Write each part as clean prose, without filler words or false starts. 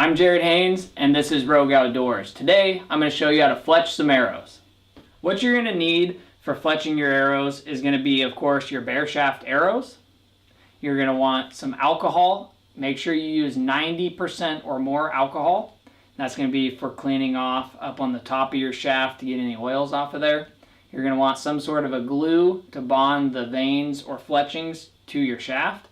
I'm Jared Haynes, and this is Rogue Outdoors. Today, I'm going to show you how to fletch some arrows. What you're going to need for fletching your arrows is going to be, of course, your bare shaft arrows. You're going to want some alcohol. Make sure you use 90% or more alcohol. That's going to be for cleaning off up on the top of your shaft to get any oils off of there. You're going to want some sort of a glue to bond the veins or fletchings to your shaft.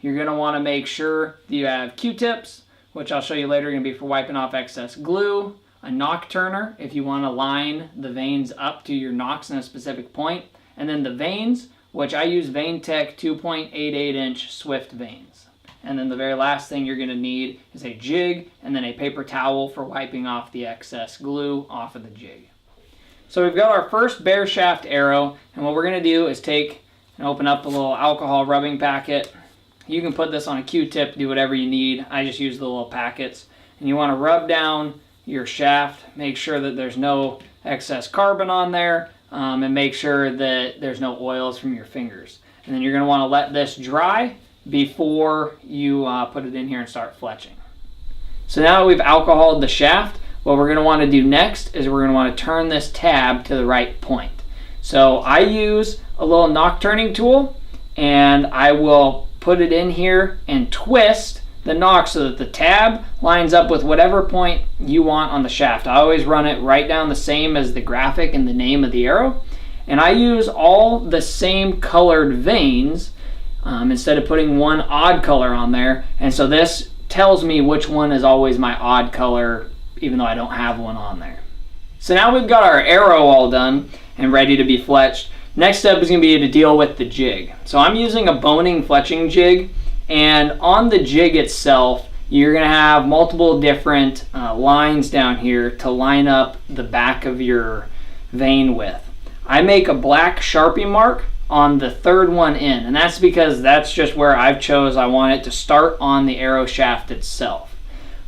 You're going to want to make sure that you have Q-tips, which I'll show you later, going to be for wiping off excess glue, a knock turner if you want to line the veins up to your nocks in a specific point, and then the vanes, which I use VaneTech 2.88-inch Swift vanes. And then the very last thing you're going to need is a jig and then a paper towel for wiping off the excess glue off of the jig. So we've got our first bare shaft arrow, and what we're going to do is take and open up the little alcohol rubbing packet. You can put this on a Q-tip, do whatever you need. I just use the little packets. And you want to rub down your shaft, make sure that there's no excess carbon on there, and make sure that there's no oils from your fingers. And then you're going to want to let this dry before you put it in here and start fletching. So now that we've alcoholed the shaft, what we're going to want to do next is we're going to want to turn this tab to the right point. So I use a little knock turning tool, and I will put it in here and twist the knock so that the tab lines up with whatever point you want on the shaft. I always run it right down the same as the graphic and the name of the arrow. And I use all the same colored veins instead of putting one odd color on there. And so this tells me which one is always my odd color, even though I don't have one on there. So now we've got our arrow all done and ready to be fletched. Next step is going to be to deal with the jig. So I'm using a boning fletching jig, and on the jig itself, you're going to have multiple different lines down here to line up the back of your vane with. I make a black Sharpie mark on the third one in, and that's because that's just where I've chose I want it to start on the arrow shaft itself.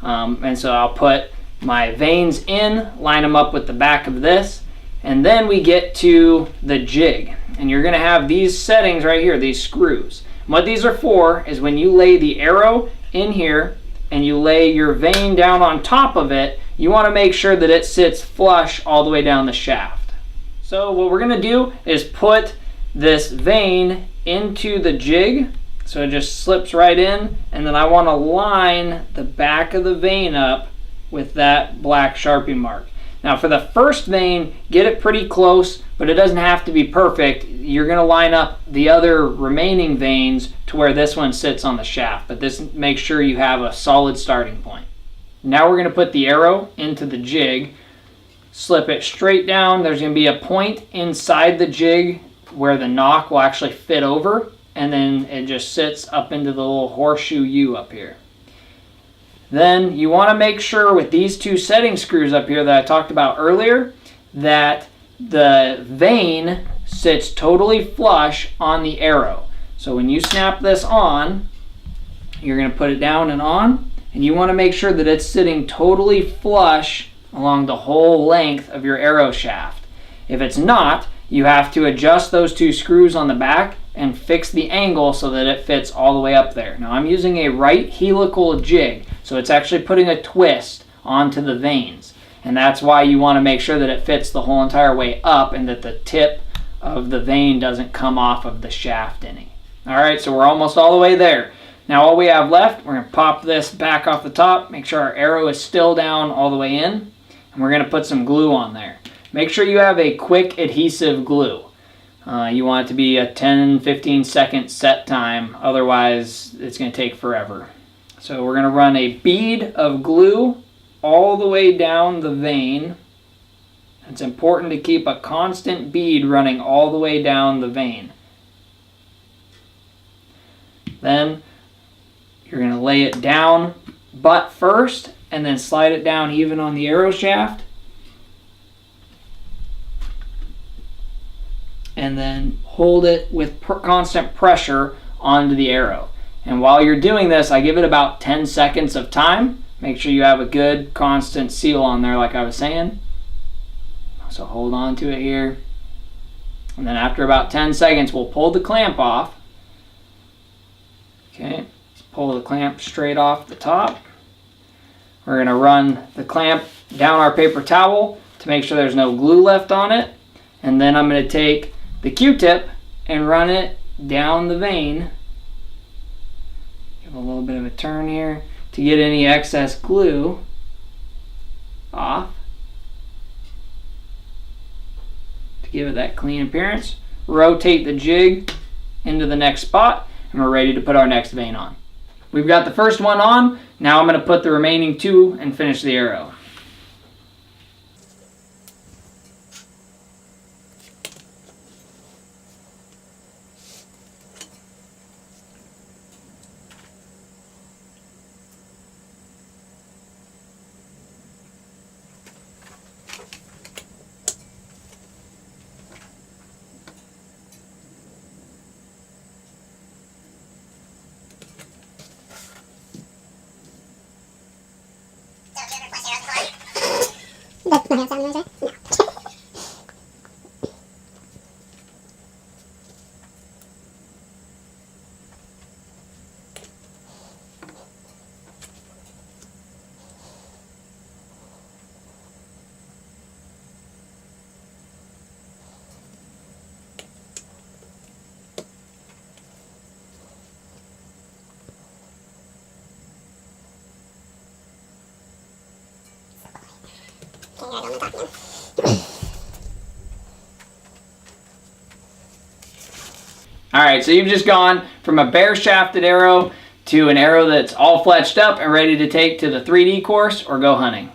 And so I'll put my vanes in, line them up with the back of this, and then we get to the jig. And you're going to have these settings right here, these screws. And what these are for is when you lay the arrow in here and you lay your vane down on top of it, you want to make sure that it sits flush all the way down the shaft. So what we're going to do is put this vane into the jig. So it just slips right in, and then I want to line the back of the vane up with that black Sharpie mark. Now for the first vane, get it pretty close, but it doesn't have to be perfect. You're going to line up the other remaining vanes to where this one sits on the shaft, but this makes sure you have a solid starting point. Now we're going to put the arrow into the jig, slip it straight down. There's going to be a point inside the jig where the knock will actually fit over, and then it just sits up into the little horseshoe U up here. Then you want to make sure with these two setting screws up here that I talked about earlier that the vane sits totally flush on the arrow. So when you snap this on, you're going to put it down and on, and you want to make sure that it's sitting totally flush along the whole length of your arrow shaft. If it's not, you have to adjust those two screws on the back and fix the angle so that it fits all the way up there. Now I'm using a right helical jig, so it's actually putting a twist onto the vanes. And that's why you want to make sure that it fits the whole entire way up and that the tip of the vane doesn't come off of the shaft any. Alright, so we're almost all the way there. Now all we have left, we're going to pop this back off the top, make sure our arrow is still down all the way in, and we're going to put some glue on there. Make sure you have a quick adhesive glue. You want it to be a 10-15 second set time, otherwise it's going to take forever. So we're going to run a bead of glue all the way down the vane. It's important to keep a constant bead running all the way down the vane. Then you're going to lay it down butt first and then slide it down even on the arrow shaft. And then hold it with constant pressure onto the arrow. And while you're doing this, I give it about 10 seconds of time. Make sure you have a good constant seal on there like I was saying. So hold on to it here. And then after about 10 seconds, we'll pull the clamp off. Okay, let's pull the clamp straight off the top. We're going to run the clamp down our paper towel to make sure there's no glue left on it. And then I'm going to take the Q-tip and run it down the vein. Give a little bit of a turn here to get any excess glue off, to give it that clean appearance. Rotate the jig into the next spot, and we're ready to put our next vein on. We've got the first one on. Now I'm going to put the remaining two and finish the arrow. Does my hand sound noisy? No. Alright, so you've just gone from a bare shafted arrow to an arrow that's all fletched up and ready to take to the 3D course or go hunting.